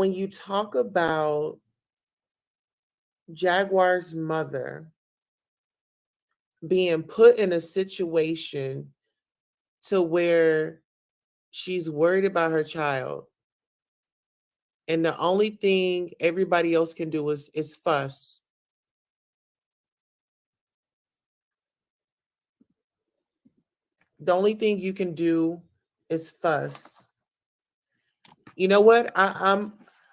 when you talk about Jaguar's mother being put in a situation to where she's worried about her child, and the only thing everybody else can do is fuss. The only thing you can do is fuss. You know what?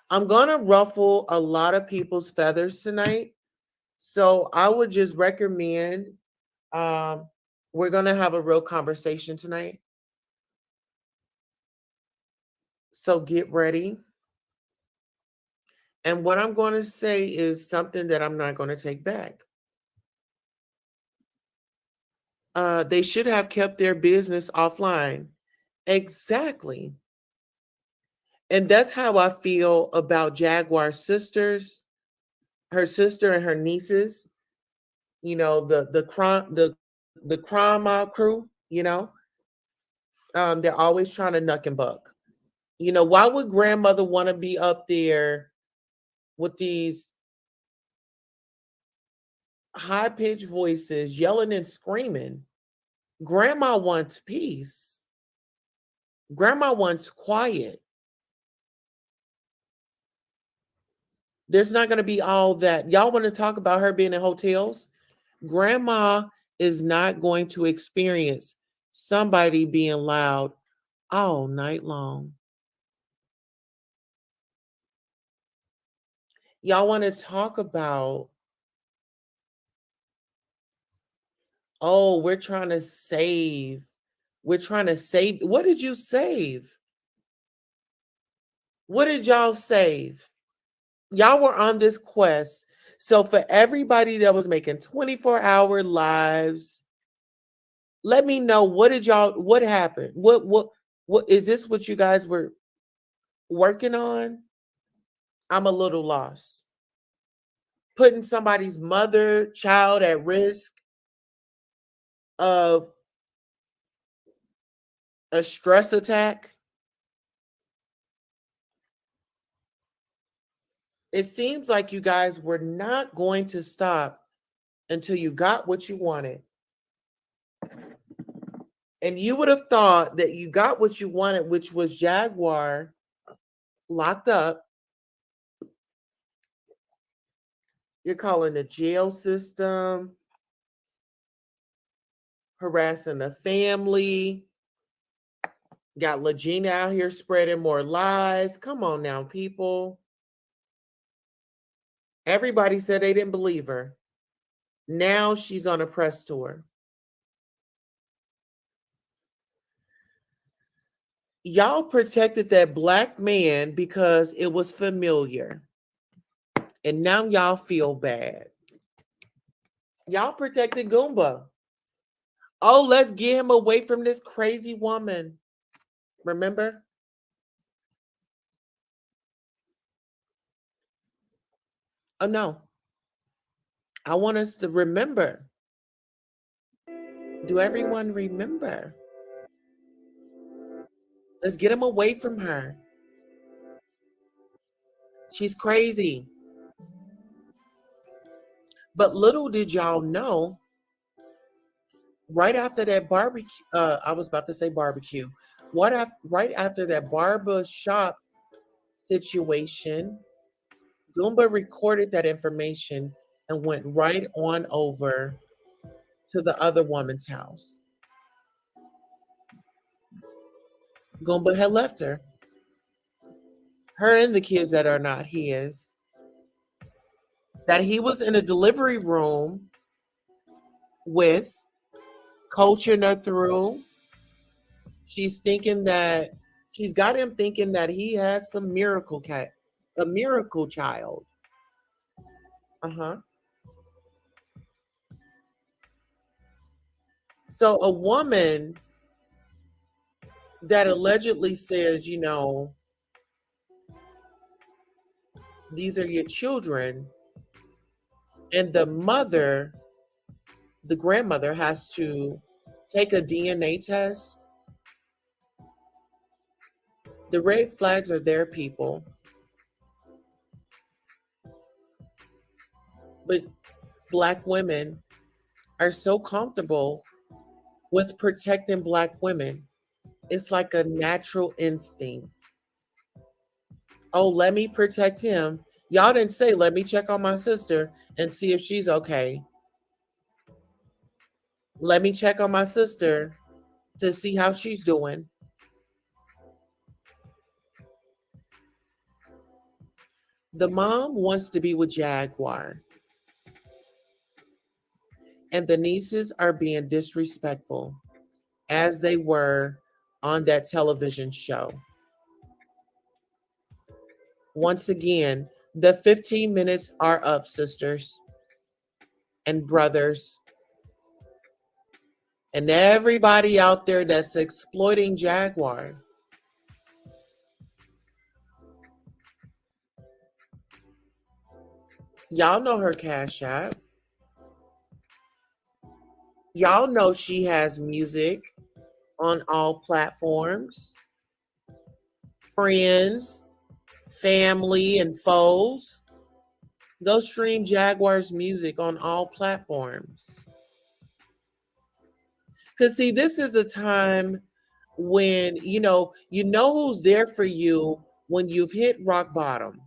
I'm gonna ruffle a lot of people's feathers tonight. So I would just recommend um we're gonna have a real conversation tonight. So get ready. And what I'm going to say is something that I'm not going to take back. They should have kept their business offline. Exactly. And that's how I feel about Jaguar's sisters, her sister and her nieces. You know, the crime mob crew. They're always trying to nuck and buck. Why would grandmother want to be up there with these high pitched voices, yelling and screaming? Grandma wants peace. Grandma wants quiet. There's not going to be all that. Y'all want to talk about her being in hotels? Grandma is not going to experience somebody being loud all night long. Y'all want to talk about, oh, we're trying to save. We're trying to save. What did you save? What did y'all save? Y'all were on this quest. So for everybody that was making 24-hour lives, let me know, what happened? What is this, what you guys were working on? I'm a little lost. Putting somebody's mother, child at risk of a stress attack. It seems like you guys were not going to stop until you got what you wanted. And you would have thought that you got what you wanted, which was Jaguar locked up. You're calling the jail system, harassing the family. Got Legina out here spreading more lies. Come on now, people. Everybody said they didn't believe her. Now she's on a press tour. Y'all protected that black man because it was familiar. And now y'all feel bad. Y'all protected Goomba. Oh, let's get him away from this crazy woman. Remember? Oh, no. I want us to remember. Do everyone remember? Let's get him away from her. She's crazy. But little did y'all know, right after that barbecue, I was about to say barbecue. Right after that barber shop situation, Goomba recorded that information and went right on over to the other woman's house. Goomba had left her and the kids that are not his. That he was in a delivery room with, coaching her through. She's thinking that she's got him thinking that he has some a miracle child. Uh-huh. So a woman that allegedly says, these are your children, and the grandmother has to take a DNA test. The red flags are there, people. But Black women are so comfortable with protecting Black women. It's like a natural instinct. Oh, let me protect him. Y'all didn't say, let me check on my sister and see if she's okay. Let me check on my sister to see how she's doing. The mom wants to be with Jaguar, and the nieces are being disrespectful as they were on that television show. Once again, the 15 minutes are up, sisters and brothers, and everybody out there that's exploiting Jaguar. Y'all know her Cash App. Y'all know she has music on all platforms. Friends, family, and foes. Go stream Jaguar's music on all platforms. Because, see, this is a time when, you know who's there for you when you've hit rock bottom.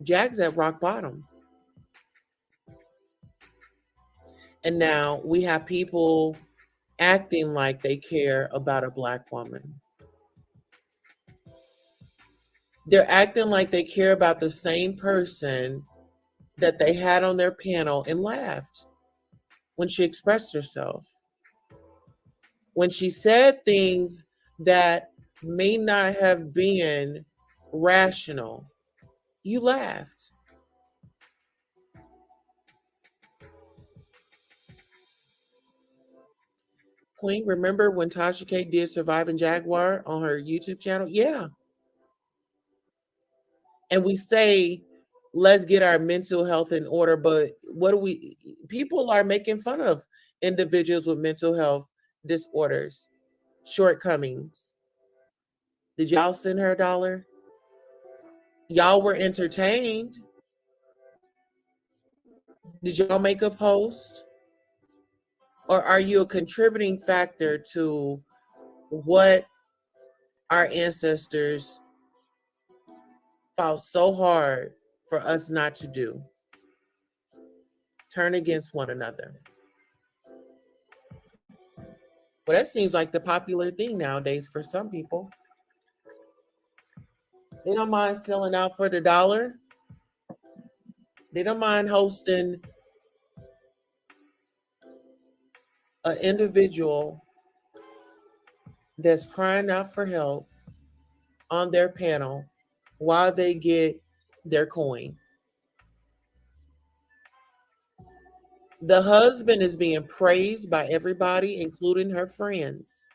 Jag's at rock bottom. And now we have people acting like they care about a Black woman. They're acting like they care about the same person that they had on their panel and laughed when she expressed herself. When she said things that may not have been rational, you laughed. Queen, remember when Tasha K did Surviving Jaguar on her YouTube channel? Yeah. And we say, let's get our mental health in order, but what do we, people are making fun of individuals with mental health disorders, shortcomings. Did y'all send her $1? Y'all were entertained. Did y'all make a post? Or are you a contributing factor to what our ancestors fought so hard for us not to do? Turn against one another. Well, that seems like the popular thing nowadays for some people. They don't mind selling out for the $1. They don't mind hosting an individual that's crying out for help on their panel while they get their coin. The husband is being praised by everybody, including her friends.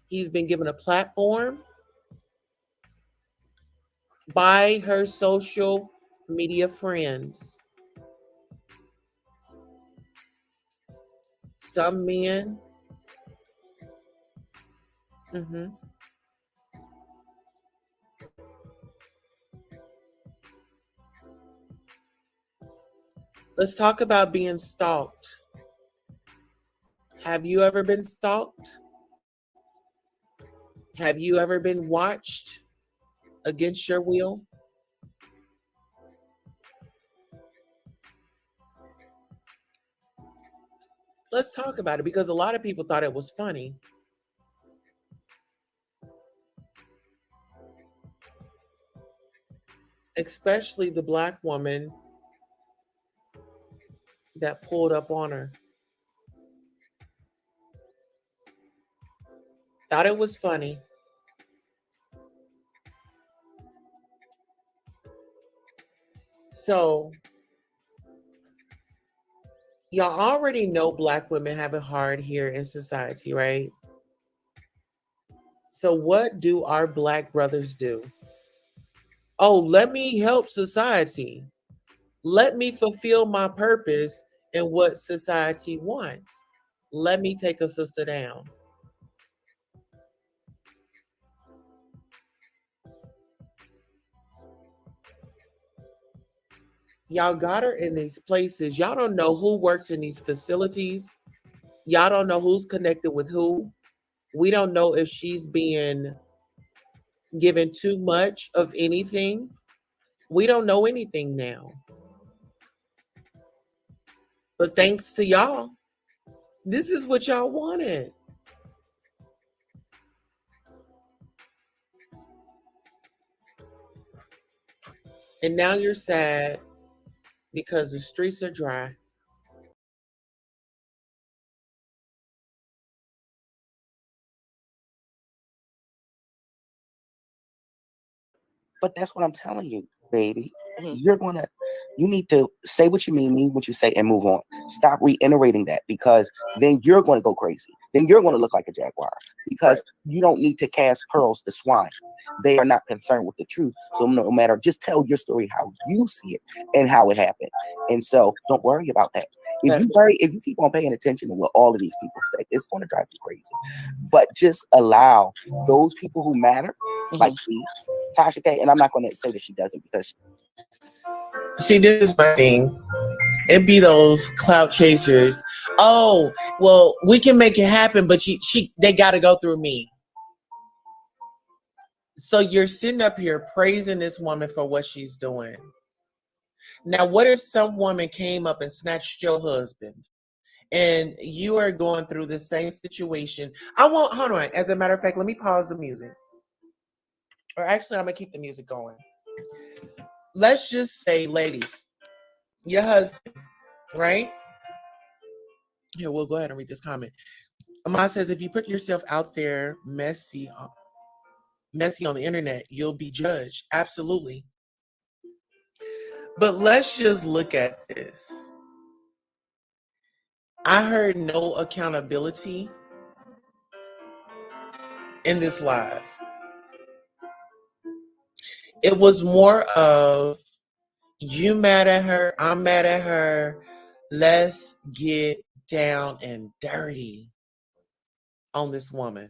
He's been given a platform by her social media friends. Some men, mhm. Let's talk about being stalked. Have you ever been stalked? Have you ever been watched against your will? Let's talk about it because a lot of people thought it was funny. Especially the Black woman that pulled up on her. Thought it was funny. So, y'all already know Black women have it hard here in society, right? So, what do our Black brothers do? Oh, let me help society. Let me fulfill my purpose and what society wants. Let me take a sister down. Y'all got her in these places. Y'all don't know who works in these facilities. Y'all don't know who's connected with who. We don't know if she's being given too much of anything. We don't know anything now. But thanks to y'all, this is what y'all wanted. And now you're sad because the streets are dry. But that's what I'm telling you, baby. Mhm. You need to say what you mean what you say, and move on. Stop reiterating that, because then you're going to go crazy. Then you're going to look like a jaguar, Right. because you don't need to cast pearls to swine. They are not concerned with the truth. So no matter, just tell your story how you see it and how it happened. And so don't worry about that. That's If you keep on paying attention to what all of these people say, it's going to drive you crazy. But just allow those people who matter, mhm. like me, Tasha K, and I'm not going to say that she doesn't, because See, this is my thing. It be those clout chasers. Oh, well, we can make it happen, but they got to go through me. So you're sitting up here praising this woman for what she's doing. Now, what if some woman came up and snatched your husband and you are going through the same situation? I won't, hold on. As a matter of fact, let me pause the music. Or actually, I'm going to keep the music going. Let's just say, ladies, your husband, right? Here, we'll go ahead and read this comment. Amaz says, if you put yourself out there messy on the internet, you'll be judged. Absolutely. But let's just look at this. I heard no accountability in this live. It was more of you mad at her, I'm mad at her. Let's get down and dirty on this woman.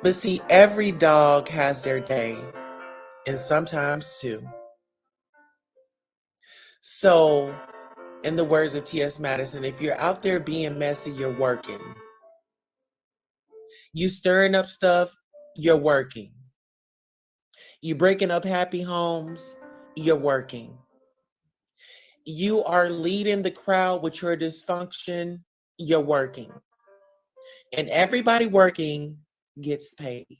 But see, every dog has their day, and sometimes two. So, in the words of T.S. Madison, if you're out there being messy, you're working. You stirring up stuff, you're working. You breaking up happy homes, you're working. You are leading the crowd with your dysfunction, you're working. And everybody working gets paid.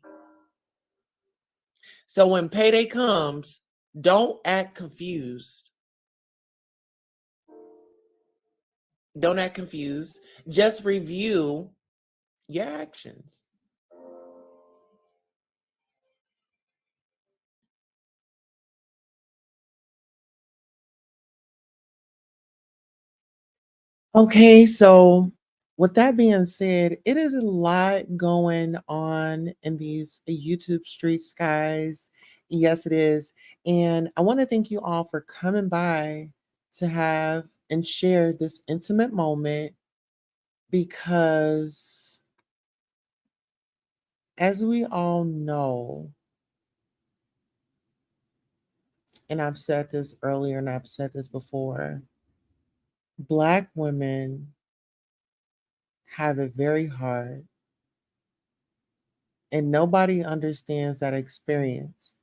So when payday comes, don't act confused. Don't act confused. Just review your actions. Okay, so with that being said, it is a lot going on in these YouTube streets, guys. Yes, it is. And I want to thank you all for coming by to have and share this intimate moment because, as we all know, and I've said this earlier and I've said this before, Black women have it very hard, and nobody understands that experience.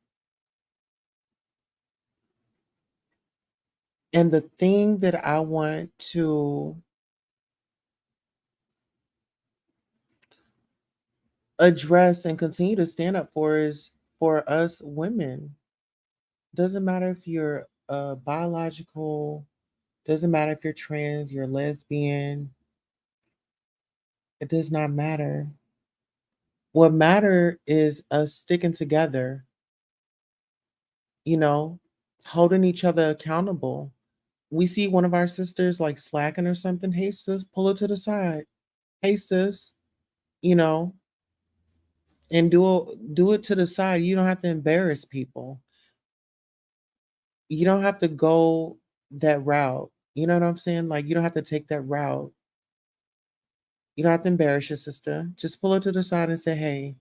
And the thing that I want to address and continue to stand up for is for us women. Doesn't matter if you're biological, doesn't matter if you're trans, you're lesbian, it does not matter. What matter is us sticking together, you know, holding each other accountable. We see one of our sisters like slacking or something. Hey sis, pull it to the side. Hey sis, you know, and do it to the side. You don't have to embarrass people. You don't have to go that route. You know what I'm saying? Like you don't have to take that route. You don't have to embarrass your sister. Just pull her to the side and say, "Hey,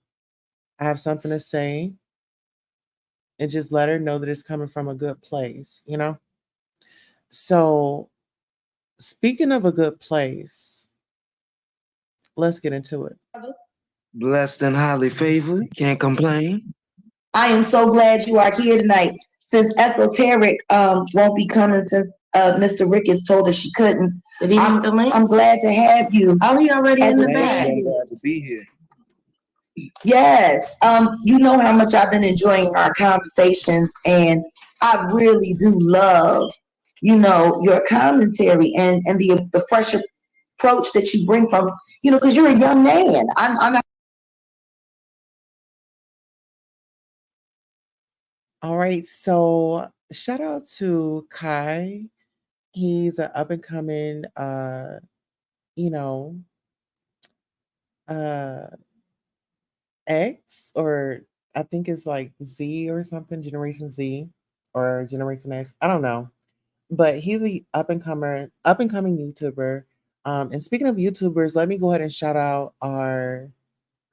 I have something to say. and just let her know that it's coming from a good place, you know? So, speaking of a good place, let's get into it. Blessed and highly favored. Can't complain. I am so glad you are here tonight. Since Esoteric won't be coming since Mr. Ricketts told us she couldn't. Did he have the link? I'm glad to have you. Oh, he already in the Thank back. I'm glad to be here. Yes. You know how much I've been enjoying our conversations, and I really do love, your commentary and the fresh approach that you bring from, because you're a young man. I'm not. All right, so shout out to Kai. He's an up and coming you know, uh X, or I think it's like Z or something, Generation Z or Generation X. I don't know. But he's a up and coming YouTuber. And speaking of YouTubers, let me go ahead and shout out our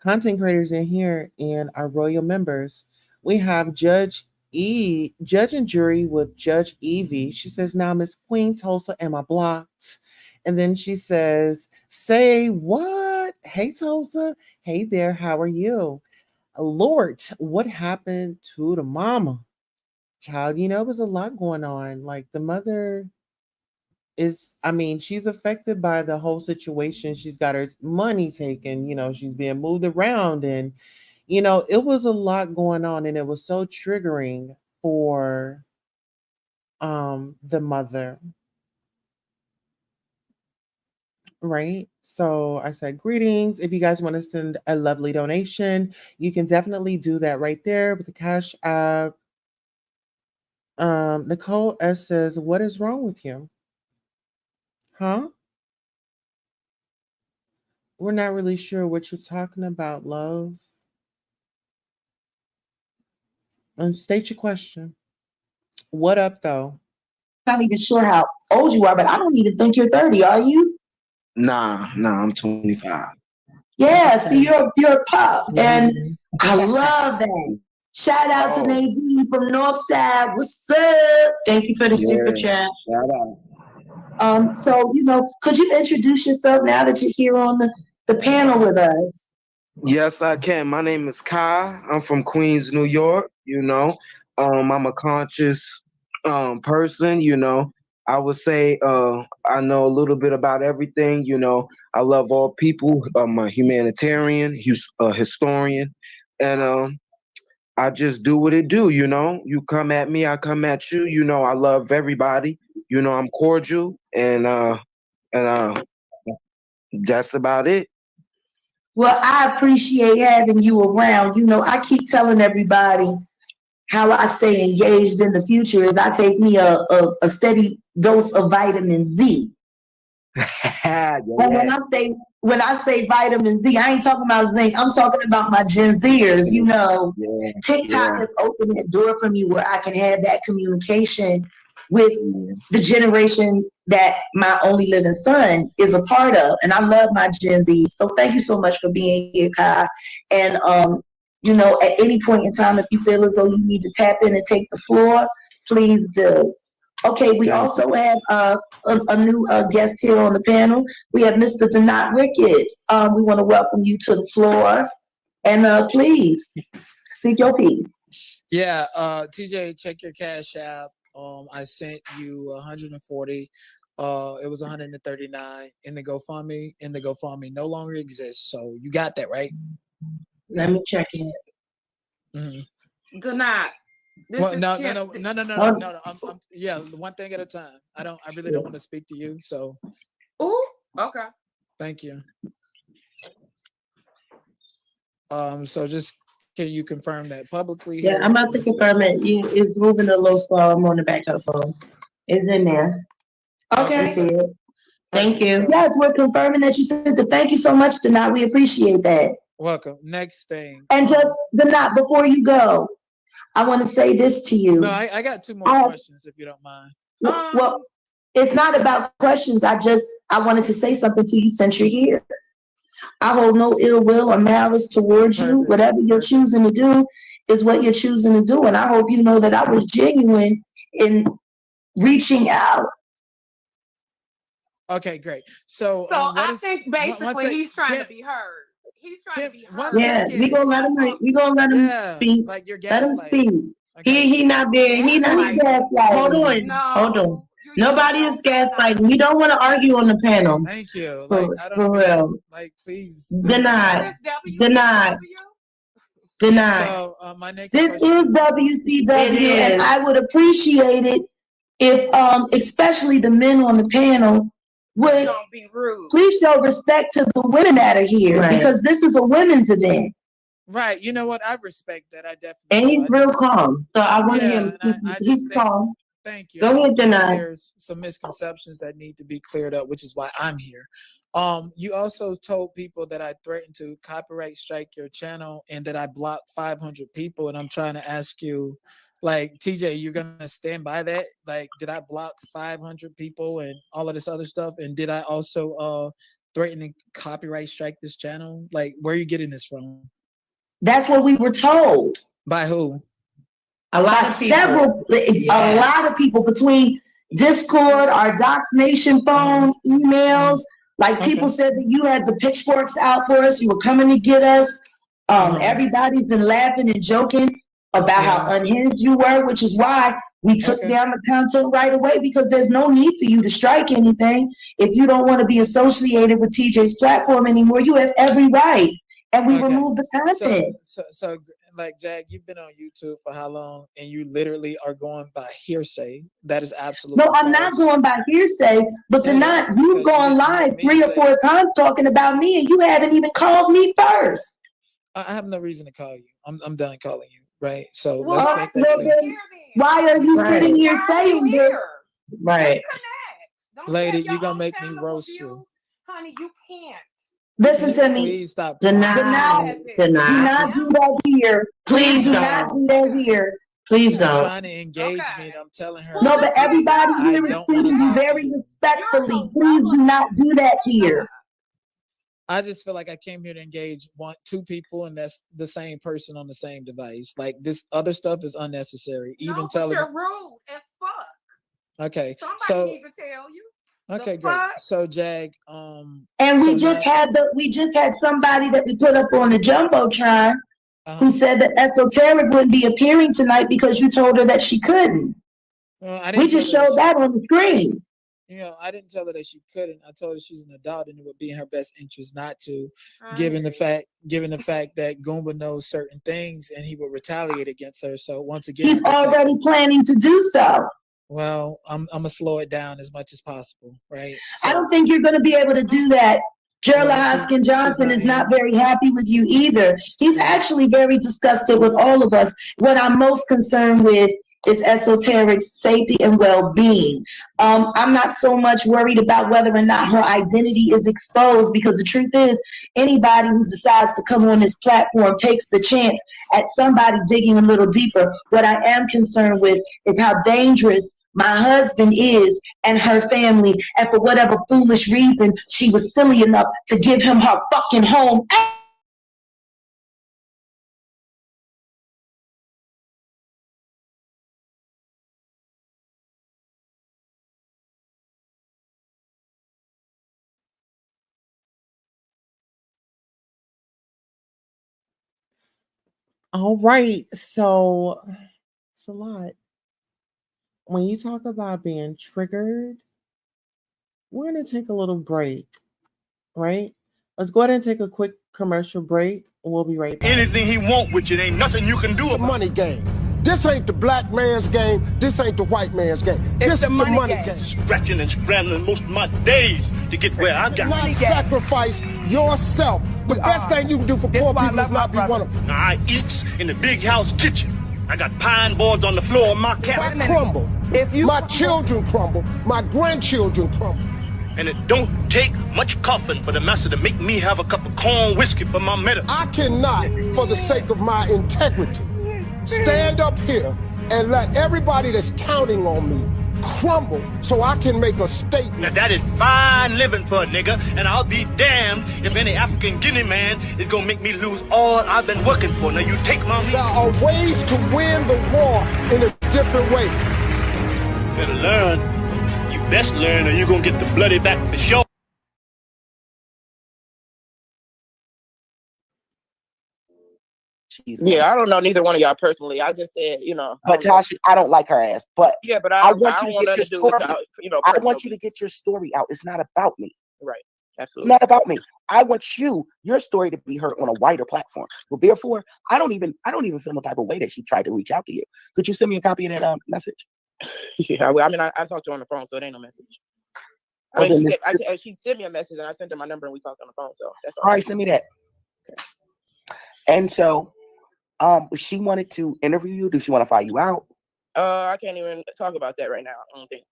content creators in here and our royal members. We have Judge and Jury with Judge Evie. She says, "Now, Miss Queen Tulsa, am I blocked?" And then she says, "Say what? Hey Tulsa. Hey there, how are you?" Lord, what happened to the mama? Child, it was a lot going on. Like the mother is, I mean, she's affected by the whole situation. She's got her money taken, she's being moved around, and it was a lot going on, and it was so triggering for the mother, right? So I said greetings. If you guys want to send a lovely donation, you can definitely do that right there with the Cash App. Nicole S says, "What is wrong with you?" Huh? We're not really sure what you're talking about, love. And state your question. What up, though? Not even sure how old you are, but I don't even think you're 30. Are you? Nah, I'm 25. Yeah. See, you're a pup, and I love that. Shout out to Oh, Nadine from Northside. What's up? Thank you for the super yeah. chat. Shout out. So could you introduce yourself now that you're here on the panel with us? Yes, I can. My name is Kai. I'm from Queens, New York. I'm a conscious person. I would say I know a little bit about everything. I love all people. I'm a humanitarian, a historian, and I just do what it do. You come at me, I come at you. I love everybody. I'm cordial, and that's about it. Well, I appreciate having you around. I keep telling everybody how I stay engaged in the future is I take me a steady dose of vitamin Z. Yeah, And when I say vitamin Z, I ain't talking about zinc. I'm talking about my Gen Zers. yeah, TikTok yeah, has opened that door for me where I can have that communication with yeah. the generation that my only living son is a part of. And I love my Gen Z. So thank you so much for being here, Kai. And at any point in time, if you feel as though you need to tap in and take the floor, please do. Okay, we Thank you. also have a new guest here on the panel. We have Mr. Denot Ricketts. We want to welcome you to the floor. And please, speak your piece. Yeah, TJ, check your cash app. I sent you 140. It was 139 in the GoFundMe. And the GoFundMe no longer exists. So you got that, right? Let me check it. Mm-hmm. Do not. This Well, is no, Kim. no, no, no, no, no, Oh, no, no. Yeah, one thing at a time. I really don't want to speak to you. So Ooh, okay. thank you. So just can you confirm that publicly Yeah, here I'm about in to the space? confirm it. It's moving a little slow. I'm on the back of the phone. It's in there. Okay, You okay. see perfect. it. Thank Perfect. you. So Yes, we're confirming that you said that. Thank you so much, Denot. We appreciate that. welcome. Next thing. And just, Denot, before you go, I want to say this to No, you. I got two more I have, questions if you don't mind. well, it's not about questions. I wanted to say something to you since you're here. I hold no ill will or malice towards you. Perfect. Whatever you're Perfect. choosing to do is what you're choosing to do. And I hope you know that I was genuine in reaching out. Okay, great. So, So what I is think one basically sec- he's trying Kim, to be heard. He's trying Kim, to be one heard. Yeah, we second. gonna let him. We gonna let him Yeah, speak. like you're Let him gaslighting. speak. Okay. He not being, he not, Who's gaslighting? hold on, No, hold on. you Nobody is gaslighting. We don't want to argue on the panel. Thank you. Like I don't For even real. like. Please. Denied. Is this Denied. WCW? Denied. So my next This question. is WCW, It and is. I would appreciate it if, especially the men on the panel, would Don't be rude. please show respect to the women that are here, Right. because this is a women's event. Right. You know what? I respect that. I definitely. And do. he's real calm. So I want to hear Yeah, him speak. and I He's just think. calm. Thank you. Go I just ahead, think Denai. there's some misconceptions that need to be cleared up, which is why I'm here. You also told people that I threatened to copyright strike your channel and that I blocked 500 people. And I'm trying to ask you, like, TJ, you're gonna stand by that? Like, did I block 500 people and all of this other stuff? And did I also threaten to copyright strike this channel? Like, where are you getting this from? That's what we were told By who? A lot by of people. several, a Yeah. lot of people between Discord, our Docs Nation phone, emails. Like people Okay. said that you had the pitchforks out for us. You were coming to get us. Everybody's been laughing and joking about how unhinged you were, which is why we took Okay. down the content right away, because there's no need for you to strike anything. If you don't want to be associated with TJ's platform anymore, you have every right. And we Okay. removed the So, content. so, like, Jag, you've been on YouTube for how long? And you literally are going by hearsay. That is absolutely No, I'm not false. going by hearsay, but Yeah, you tonight are, you've because you gone didn't hear live me 3 or say. 4 times talking about me, and you haven't even called me first. I have no reason to call you. I'm done calling you. Right. So Well, let's Well, make well that clear. then, why are you Right. sitting here Why are saying you this? here? Right. Just connect. Don't Lady, have your you're gonna own make me channel roast views. you. Honey, you can't. Listen Can you to me. please stop talking? Denied. Do Denied. not do that here. Please Do not don't. do that here. Please She's don't. trying to engage me, and I'm telling her. No, but that everybody I here is don't want to treating you talk to very you. respectfully. Please do not do that here. I just feel like I came here to engage 2 people, and that's the same person on the same device. Like, this other stuff is unnecessary. Even No, telling. you're rude as fuck. Okay, Somebody so needs to tell you. okay, The great. fuck? So Jag, And so we just had somebody that we put up on the Jumbotron who said that Esoteric wouldn't be appearing tonight because you told her that she couldn't. well, I We didn't tell just her that showed that on the screen. I didn't tell her that she couldn't. I told her she's an adult and it would be in her best interest not to, given the fact that Goomba knows certain things and he would retaliate against her. So once again, He's already planning to do so. well, I'm gonna slow it down as much as possible, right? I don't think you're going to be able to do that. Gerla Well, Hoskin Johnson not is not here. very happy with you either. He's actually very disgusted with all of us. What I'm most concerned with is Esoteric's safety and well-being. I'm not so much worried about whether or not her identity is exposed, because the truth is, anybody who decides to come on this platform takes the chance at somebody digging a little deeper. What I am concerned with is how dangerous my husband is and her family, and for whatever foolish reason, she was silly enough to give him her fucking home. All right. So it's a lot. When you talk about being triggered, we're going to take a little break, right? Let's go ahead and take a quick commercial break. We'll be right back. Anything he want with you, ain't nothing you can do about it. Money game. This ain't the black man's game. This ain't the white man's game. This is the money game. Scratching and scrambling most of my days to get where I got. Not sacrifice yourself. The best thing you can do for poor people is not be one of them. Now, I eats in the big house kitchen. I got pine boards on the floor of my If cabin. I crumble, my children crumble, my grandchildren crumble. And it don't take much coughing for the master to make me have a cup of corn whiskey for my medicine. I cannot, for the sake of my integrity, stand up here and let everybody that's counting on me crumble so I can make a statement. Now that is fine living for a nigga, and I'll be damned if any African Guinea man is gonna make me lose all I've been working for. Now you take my There are ways to win the war in a different way. better learn. You best learn, or you gonna get the bloody back for sure. Yeah, I don't know neither one of y'all personally. I just said, But Tasha, I don't like her ass. But yeah, but I I want don't you want to get nothing your to do with story. y'all, I personal want you to beef. get your story out. It's not about me. Right. It's Absolutely. not about me. I want your story to be heard on a wider platform. So therefore, I don't even feel no type of way that she tried to reach out to you. Could you send me a copy of that message? Yeah, well, I mean, I talked to her on the phone, so it ain't no message. I mean, she sent me a message, and I sent her my number, and we talked on the phone. So that's all right. Send me that. Okay. And so, she wanted to interview you. Does she want to fly you out? I can't even talk about that right now. I don't think.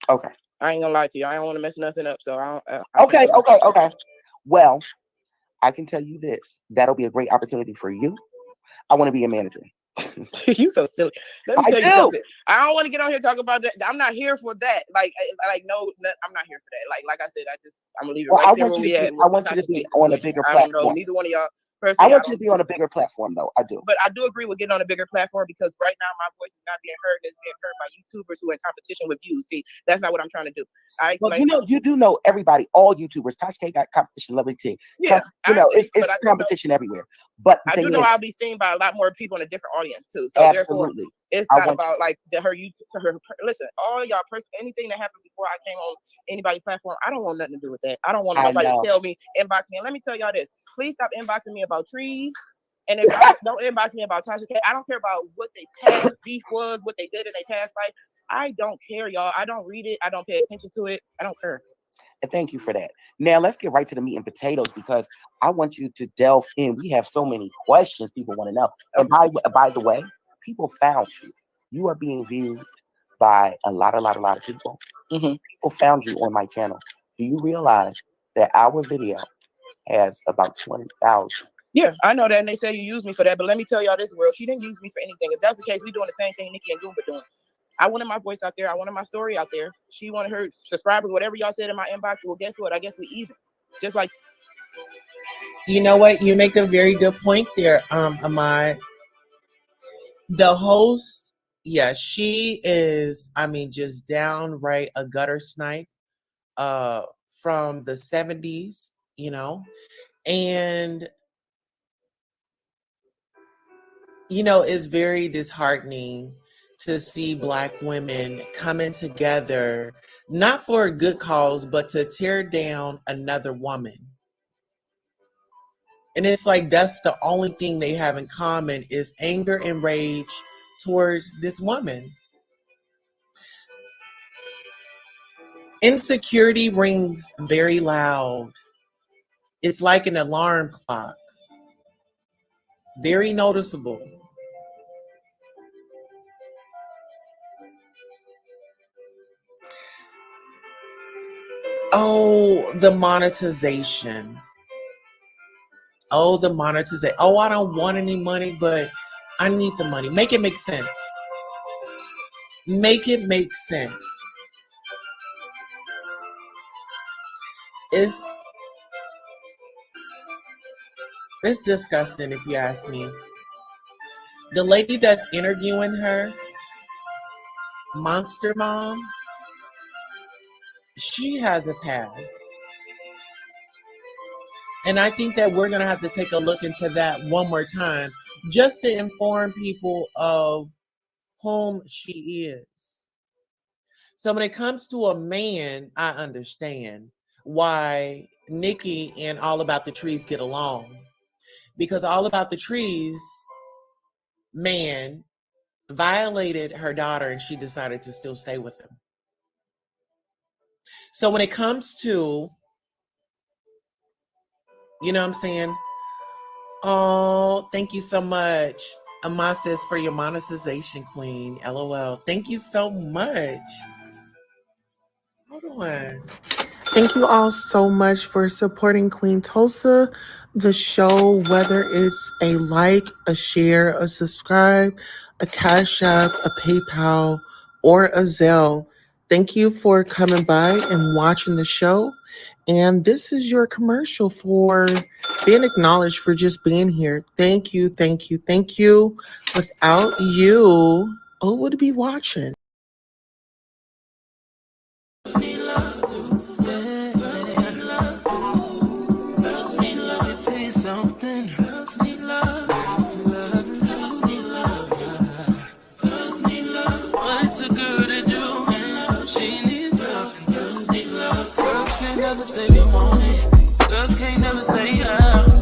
Okay. I ain't gonna lie to you. I don't want to mess nothing up, so I don't. Okay. Well, I can tell you this. That'll be a great opportunity for you. I want to be a manager. You so silly. Let me I tell you do. something. I don't want to get on here talking about that. I'm not here for that. No, I'm not here for that. Like I said, I'm gonna leave it right there where we at. I want you to be on a bigger platform. I don't know neither one of y'all. I want you to be on a bigger platform, though. I do. But I do agree with getting on a bigger platform because right now my voice is not being heard. It's being heard by YouTubers who are in competition with you. See, that's not what I'm trying to do. Well, you do know everybody, all YouTubers. Tosh K got competition, Lovely T. Yeah, it's competition everywhere. But I do know I'll be seen by a lot more people in a different audience too. So absolutely, it's not about like her YouTube. Listen, all y'all anything that happened before I came on anybody's platform, I don't want nothing to do with that. I don't want nobody to tell me, inbox me. And let me tell y'all this. Please stop inboxing me about trees. And if don't inbox me about Tasha K, I don't care about what they past beef was, what they did in their past life. I don't care, y'all. I don't read it. I don't pay attention to it. I don't care. And thank you for that. Now let's get right to the meat and potatoes because I want you to delve in. We have so many questions people want to know. And by the way, people found you. You are being viewed by a lot of people. Mm-hmm. People found you on my channel. Do you realize that our video has about 20,000? Yeah, I know that, and they say you use me for that. But let me tell y'all this, world, she didn't use me for anything. If that's the case, we doing the same thing Nikki and Goomba doing. I wanted my voice out there. I wanted my story out there. She wanted her subscribers, whatever y'all said in my inbox. Well, guess what? I guess we even. Just like. You know what? You make a very good point there, Ahmad. The host, yeah, she is, I mean, just downright a gutter snipe from the 70s, and it's very disheartening to see Black women coming together, not for a good cause, but to tear down another woman. And it's like that's the only thing they have in common is anger and rage towards this woman. Insecurity rings very loud. It's like an alarm clock. Very noticeable. Oh, the monetization. Oh, the monetization. Oh, I don't want any money, but I need the money. Make it make sense. Make it make sense. It's disgusting if you ask me. The lady that's interviewing her, Monster Mom, she has a past. And I think that we're going to have to take a look into that one more time just to inform people of whom she is. So when it comes to a man, I understand why Nikki and All About the Trees get along. Because All About the Trees man violated her daughter and she decided to still stay with him. So when it comes to, you know what I'm saying? Oh, thank you so much. Amma says for your monetization queen. LOL. Thank you so much. Hold on. Thank you all so much for supporting Queen Tulsa, the show, whether it's a like, a share, a subscribe, a Cash App, a PayPal, or a Zelle. Thank you for coming by and watching the show. And this is your commercial for being acknowledged for just being here. Thank you, thank you, thank you. Without you, who would be watching? What's a girl to do? She needs love. She just need love. Girls can't never say you want it. Girls can't never say yeah.